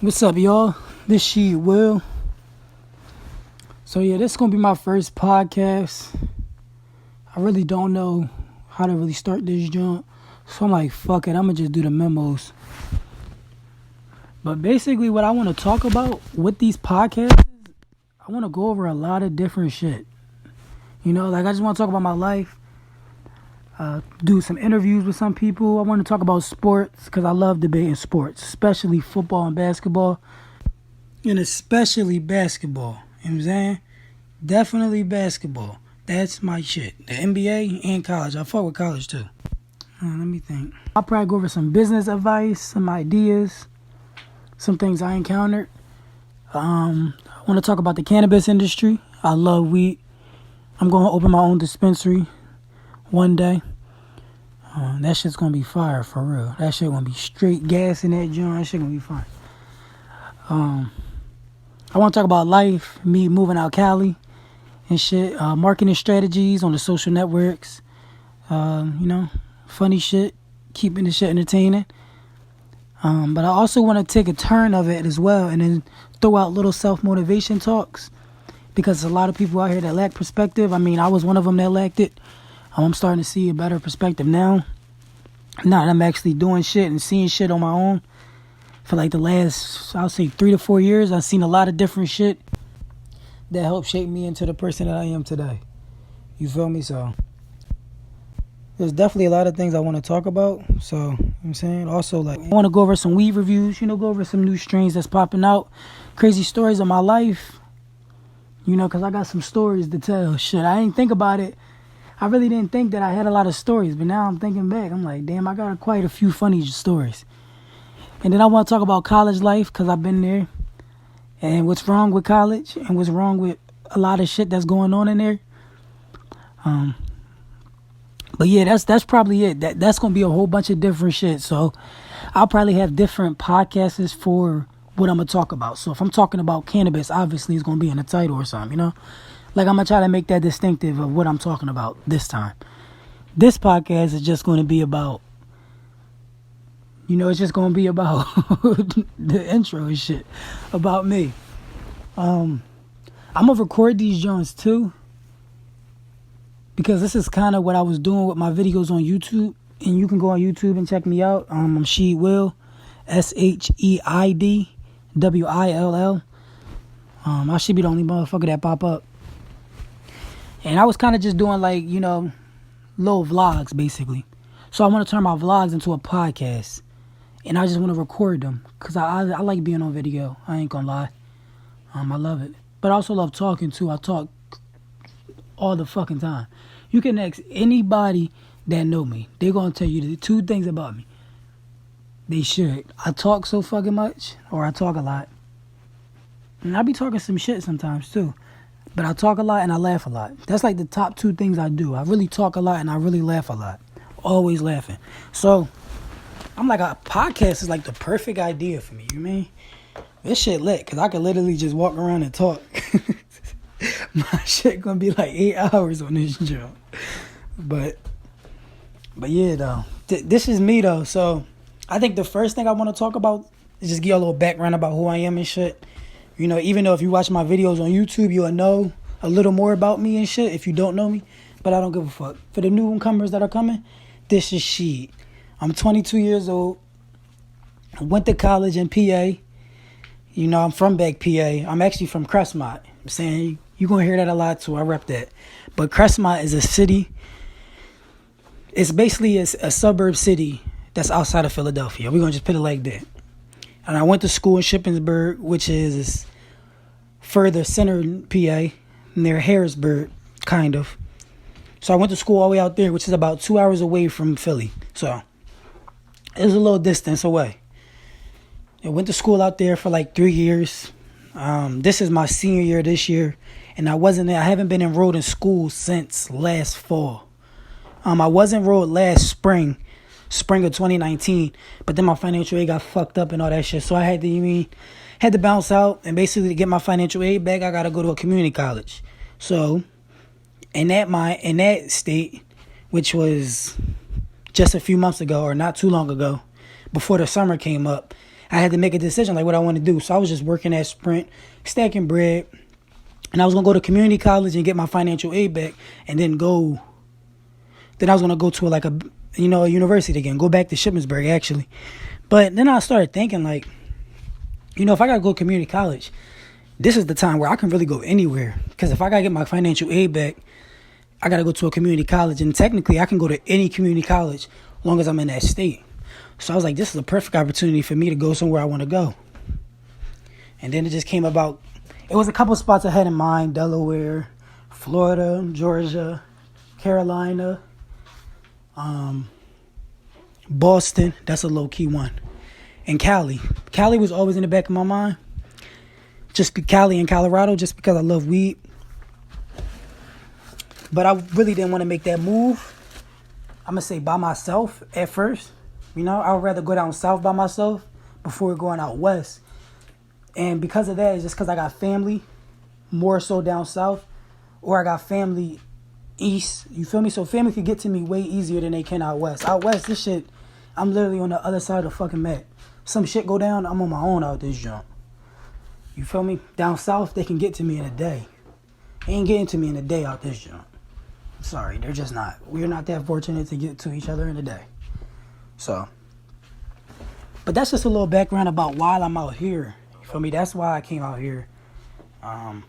What's up, y'all? This Shed Will. So yeah, this is gonna be my first podcast. I really don't know how to really start this jump. So I'm like, fuck it, I'm gonna just do the memos. But basically what I wanna talk about with these podcasts, I wanna go over a lot of different shit. I just wanna talk about my life. Do some interviews with some people. I want to talk about sports because I love debating sports, especially football and basketball. And especially basketball. You know what I'm saying? Definitely basketball. That's my shit. The NBA and college. I fuck with college too. Let me think. I'll probably go over some business advice, some ideas, some things I encountered. I want to talk about the cannabis industry. I love weed. I'm going to open my own dispensary one day. That shit's going to be fire for real. That shit going to be straight gas in that joint. That shit going to be fire. I want to talk about life, me moving out Cali and shit. Marketing strategies on the social networks. Funny shit. Keeping the shit entertaining. But I also want to take a turn of it as well and then throw out little self-motivation talks. Because there's a lot of people out here that lack perspective. I mean, I was one of them that lacked it. I'm starting to see a better perspective now. Now that I'm actually doing shit and seeing shit on my own. For like the last, I'll say 3 to 4 years, I've seen a lot of different shit that helped shape me into the person that I am today. You feel me? So, there's definitely a lot of things I want to talk about. So, you know what I'm saying? Also, I want to go over some weed reviews, go over some new strains that's popping out. Crazy stories of my life. Because I got some stories to tell. Shit, I didn't think about it. I really didn't think that I had a lot of stories, but now I'm thinking back. I'm like, damn, I got quite a few funny stories. And then I want to talk about college life because I've been there. And what's wrong with college and what's wrong with a lot of shit that's going on in there. But yeah, that's probably it. That's going to be a whole bunch of different shit. So I'll probably have different podcasts for what I'm going to talk about. So if I'm talking about cannabis, obviously it's going to be in the title or something, I'm going to try to make that distinctive of what I'm talking about this time. This podcast is just going to be about, it's just going to be about the intro and shit, about me. I'm going to record these joints too, because this is kind of what I was doing with my videos on YouTube. And you can go on YouTube and check me out. I'm Shed Will, SHEID WILL. I should be the only motherfucker that pop up. And I was kind of just doing little vlogs basically. So I want to turn my vlogs into a podcast. And I just want to record them. Because I like being on video. I ain't gonna lie. I love it. But I also love talking too. I talk all the fucking time. You can ask anybody that know me. They're going to tell you the 2 things about me. They should. I talk so fucking much. Or I talk a lot. And I be talking some shit sometimes too. But I talk a lot and I laugh a lot. That's like the top 2 things I do. I really talk a lot and I really laugh a lot. Always laughing. So, I'm like, a podcast is like the perfect idea for me. You mean? This shit lit. Because I could literally just walk around and talk. My shit gonna be like 8 hours on this job. But yeah, though. This is me, though. So, I think the first thing I want to talk about is just give you a little background about who I am and shit. Even though if you watch my videos on YouTube, you'll know a little more about me and shit if you don't know me. But I don't give a fuck. For the newcomers that are coming, this is Shed. I'm 22 years old. I went to college in PA. I'm from back PA. I'm actually from Crestmont. I'm saying you're going to hear that a lot, so I rep that. But Crestmont is a city. It's basically a suburb city that's outside of Philadelphia. We're going to just put it like that. And I went to school in Shippensburg, which is further center PA, near Harrisburg, kind of. So I went to school all the way out there, which is about 2 hours away from Philly. So it was a little distance away. I went to school out there for like 3 years. This is my senior year this year. And I haven't been enrolled in school since last fall. I was enrolled last spring of 2019, but then my financial aid got fucked up and all that shit. So I had to bounce out, and basically to get my financial aid back, I got to go to a community college. So in that state, which was just a few months ago or not too long ago, before the summer came up, I had to make a decision like what I want to do. So I was just working at Sprint, stacking bread, and I was gonna go to community college and get my financial aid back, and then go. Then I was gonna go to a university again, go back to Shippensburg actually. But then I started thinking like, if I gotta go to community college, this is the time where I can really go anywhere. Because if I gotta get my financial aid back, I gotta go to a community college, and technically I can go to any community college as long as I'm in that state. So I was like, this is a perfect opportunity for me to go somewhere I want to go. And then it just came about. It was a couple spots I had in mind: Delaware, Florida, Georgia, Carolina, Boston. That's a low key one. And Cali. Cali was always in the back of my mind. Just Cali and Colorado, just because I love weed. But I really didn't want to make that move. I'm going to say by myself at first. I would rather go down south by myself before going out west. And because of that, it's just because I got family more so down south, or I got family east. You feel me? So family could get to me way easier than they can out west. Out west, this shit, I'm literally on the other side of the fucking map. Some shit go down, I'm on my own out this jump. You feel me? Down south, they can get to me in a day. They ain't getting to me in a day out this jump. Sorry, they're just not. We're not that fortunate to get to each other in a day. So, but that's just a little background about why I'm out here. You feel me? That's why I came out here. I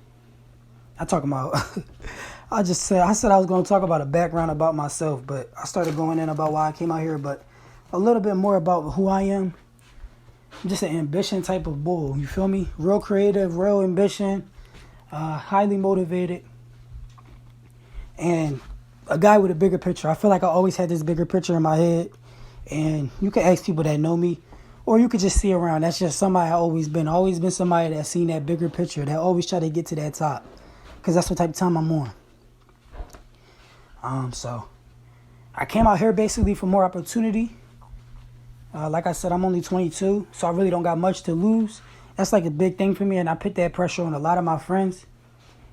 said I was going to talk about a background about myself, but I started going in about why I came out here, but a little bit more about who I am. I'm just an ambition type of bull. You feel me? Real creative, real ambition, highly motivated, and a guy with a bigger picture. I feel like I always had this bigger picture in my head, and you can ask people that know me, or you could just see around. That's just somebody I always been somebody that's seen that bigger picture, that always try to get to that top, because that's what type of time I'm on. So I came out here basically for more opportunity. Like I said, I'm only 22, so I really don't got much to lose. That's like a big thing for me, and I put that pressure on a lot of my friends.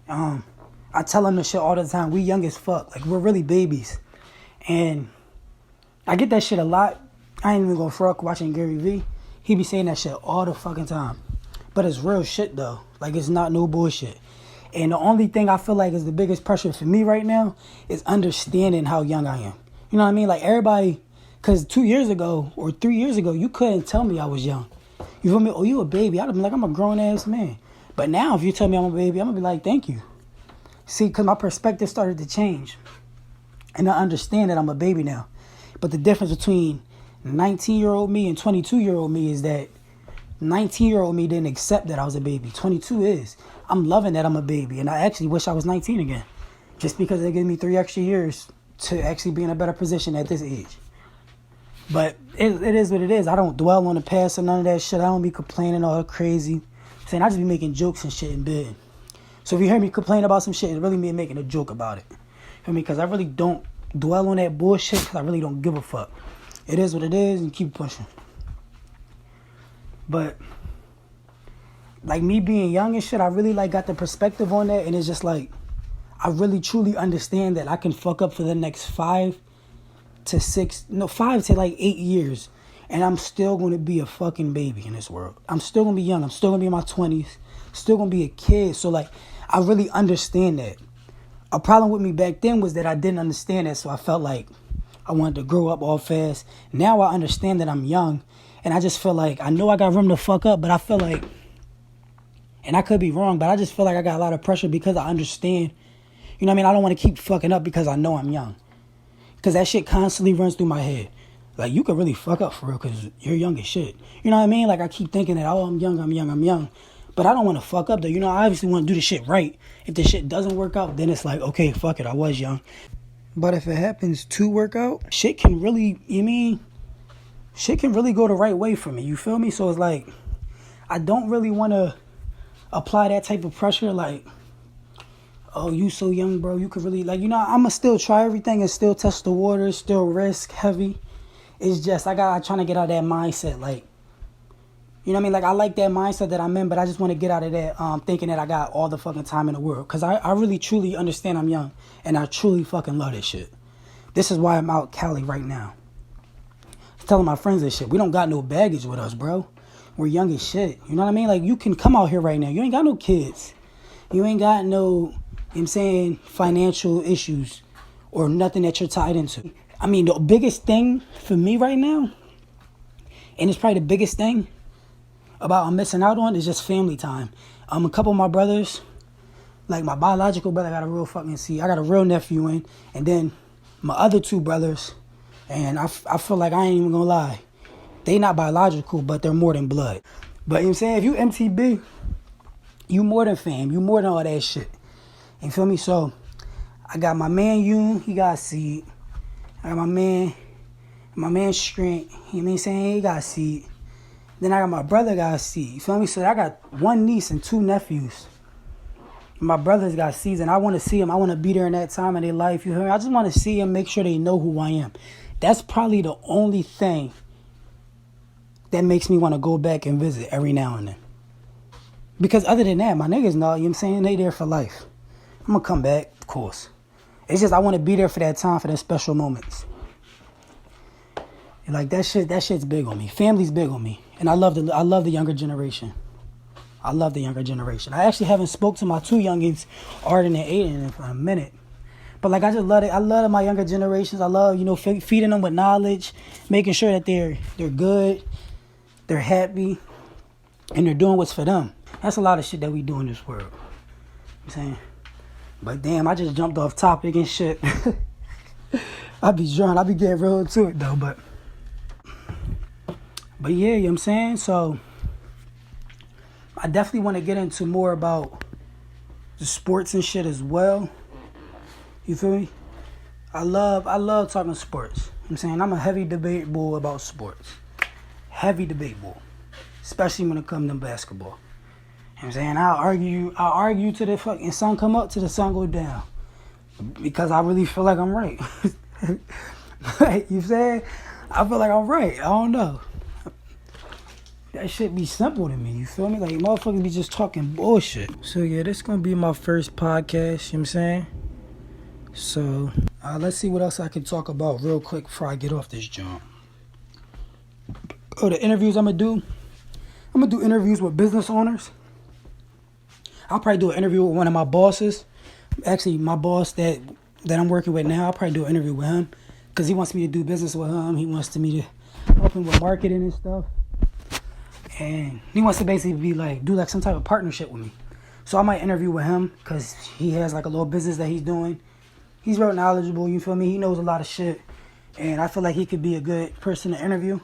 I tell them this shit all the time. We young as fuck. Like, we're really babies. And I get that shit a lot. I ain't even gonna fuck watching Gary Vee. He be saying that shit all the fucking time. But it's real shit, though. Like, it's not no bullshit. And the only thing I feel like is the biggest pressure for me right now is understanding how young I am. You know what I mean? Like, everybody... Because 2 years ago or 3 years ago, you couldn't tell me I was young. You feel me? Oh, you a baby. I'd have been like, I'm a grown-ass man. But now, if you tell me I'm a baby, I'm going to be like, thank you. See, because my perspective started to change. And I understand that I'm a baby now. But the difference between 19-year-old me and 22-year-old me is that 19-year-old me didn't accept that I was a baby. 22 is. I'm loving that I'm a baby. And I actually wish I was 19 again. Just because they gave me 3 extra years to actually be in a better position at this age. But it is what it is. I don't dwell on the past or none of that shit. I don't be complaining all crazy. I just be making jokes and shit in bed. So if you hear me complain about some shit, it's really me making a joke about it. Feel me? Because I really don't dwell on that bullshit because I really don't give a fuck. It is what it is and keep pushing. But, like, me being young and shit, I really, like, got the perspective on that. And it's just, like, I really truly understand that I can fuck up for the next 5 to 8 years, and I'm still going to be a fucking baby in this world. I'm still going to be young. I'm still going to be in my 20s, still going to be a kid. So, like, I really understand that. A problem with me back then was that I didn't understand that, so I felt like I wanted to grow up all fast. Now I understand that I'm young, and I just feel like, I know I got room to fuck up, but I feel like, and I could be wrong, but I just feel like I got a lot of pressure because I understand. You know what I mean? I don't want to keep fucking up because I know I'm young. Because that shit constantly runs through my head. Like, you could really fuck up for real because you're young as shit. You know what I mean? Like, I keep thinking that, oh, I'm young. But I don't want to fuck up, though. You know, I obviously want to do the shit right. If the shit doesn't work out, then it's like, okay, fuck it, I was young. But if it happens to work out, shit can really go the right way for me. You feel me? So it's like, I don't really want to apply that type of pressure, like, oh, you so young, bro. You could really, like, you know, I'm going to still try everything and still test the waters, still risk heavy. It's just, I'm trying to get out of that mindset, like, you know what I mean? Like, I like that mindset that I'm in, but I just want to get out of that thinking that I got all the fucking time in the world. Because I really, truly understand I'm young, and I truly fucking love this shit. This is why I'm out Cali right now. I'm telling my friends this shit. We don't got no baggage with us, bro. we're young as shit. You know what I mean? Like, you can come out here right now. You ain't got no kids. You ain't got no, you know what I'm saying, financial issues or nothing that you're tied into. I mean, the biggest thing for me right now, and it's probably the biggest thing about I'm missing out on, is just family time. A couple of my brothers, like my biological brother, I got a real nephew in, and then my other two brothers, and I feel like I ain't even gonna lie, they not biological, but they're more than blood. But you know what I'm saying, if you MTB, you more than fam, you more than all that shit. You feel me? So I got my man Yoon, he got seed. I got my man Strength, you know what I'm saying, he got seed. Then I got my brother got seed. You feel me? So I got one niece and two nephews. My brothers got seeds, and I want to see them. I want to be there in that time of their life. You hear me? I just want to see them, make sure they know who I am. That's probably the only thing that makes me want to go back and visit every now and then. Because other than that, my niggas know, you know what I'm saying, they there for life. I'm going to come back, of course. It's just I want to be there for that time, for those special moments. And like that shit's big on me. Family's big on me. And I love the younger generation. I love the younger generation. I actually haven't spoke to my two youngins, Arden and Aiden, for a minute. But like, I just love it. I love my younger generations. I love, you know, feeding them with knowledge, making sure that they're good, they're happy, and they're doing what's for them. That's a lot of shit that we do in this world. You know what I'm saying? But damn, I just jumped off topic and shit. I be drunk. I be getting real into it though, but yeah, you know what I'm saying? So I definitely want to get into more about the sports and shit as well. You feel me? I love talking sports. You know what I'm saying? I'm a heavy debate bull about sports. Heavy debate bull. Especially when it comes to basketball. You know what I'm saying? I'll argue till the fucking sun come up, till the sun go down. Because I really feel like I'm right. Like, you saying? I feel like I'm right. I don't know. That shit be simple to me, you feel me? Like, motherfuckers be just talking bullshit. So yeah, this gonna be my first podcast, you know what I'm saying? So, let's see what else I can talk about real quick before I get off this joint. The interviews I'm gonna do interviews with business owners. I'll probably do an interview with one of my bosses. Actually, my boss that I'm working with now, I'll probably do an interview with him. Because he wants me to do business with him. He wants me to help him with marketing and stuff. And he wants to basically do like some type of partnership with me. So I might interview with him because he has like a little business that he's doing. He's real knowledgeable, you feel me? He knows a lot of shit. And I feel like he could be a good person to interview.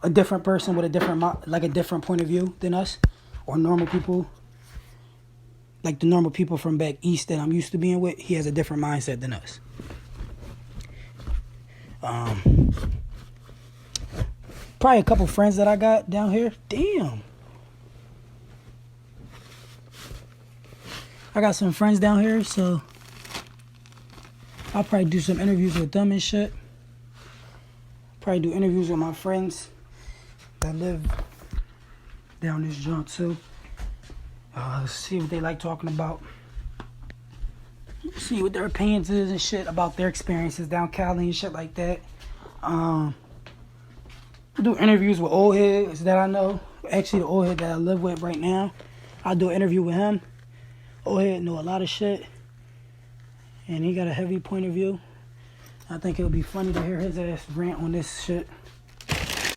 A different person with a different point of view than us. Or normal people. Like the normal people from back east that I'm used to being with. He has a different mindset than us. Probably a couple friends that I got down here. Damn. I got some friends down here, so I'll probably do some interviews with them and shit. Probably do interviews with my friends that live down this joint too. See what they like talking about. See what their opinions is and shit about their experiences down Cali and shit like that. Do interviews with old heads that I know. Actually, the old head that I live with right now, I'll do an interview with him. Old head know a lot of shit, and he got a heavy point of view. I think it would be funny to hear his ass rant on this shit. But you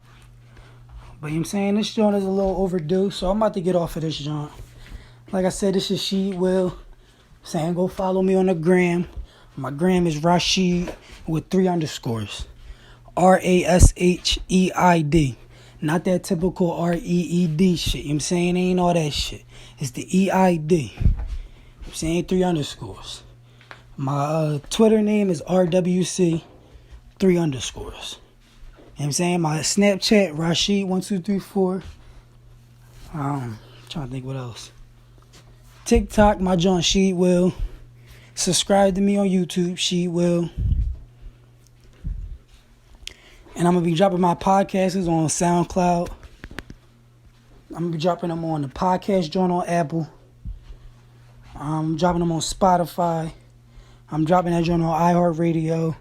know what I'm saying, this joint is a little overdue, so I'm about to get off of this joint. Like I said, this is Sheid Will. Saying go follow me on the gram. My gram is Rashid with 3 underscores. RASHEID. Not that typical REED shit. You know what I'm saying? Ain't all that shit. It's the EID. You know what I'm saying? 3 underscores. My Twitter name is RWC 3 underscores. You know what I'm saying? My Snapchat, Rashid1234. Trying to think what else. TikTok, my John Sheid Will. Subscribe to me on YouTube, Sheid Will. And I'm going to be dropping my podcasts on SoundCloud. I'm going to be dropping them on the podcast joint on Apple. I'm dropping them on Spotify. I'm dropping that joint on iHeartRadio.